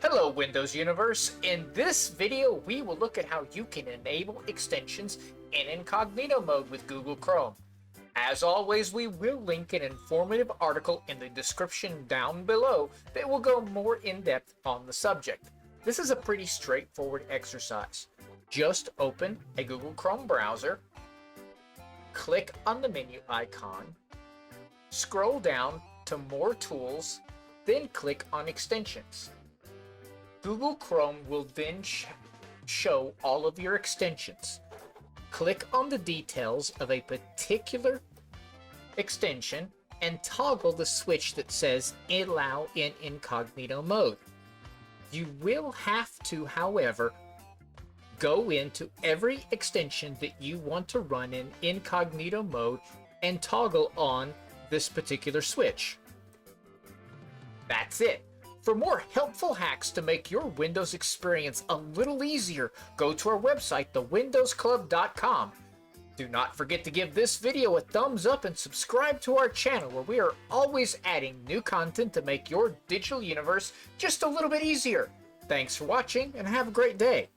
Hello Windows Universe! In this video we will look at how you can enable extensions in Incognito Mode with Google Chrome. As always, we will link an informative article in the description down below that will go more in depth on the subject. This is a pretty straightforward exercise. Just open a Google Chrome browser, click on the menu icon, scroll down to More Tools, then click on Extensions. Google Chrome will then show all of your extensions. Click on the details of a particular extension and toggle the switch that says Allow in Incognito Mode. You will have to, however, go into every extension that you want to run in Incognito Mode and toggle on this particular switch. That's it. For more helpful hacks to make your Windows experience a little easier, go to our website, thewindowsclub.com. Do not forget to give this video a thumbs up and subscribe to our channel where we are always adding new content to make your digital universe just a little bit easier. Thanks for watching and have a great day.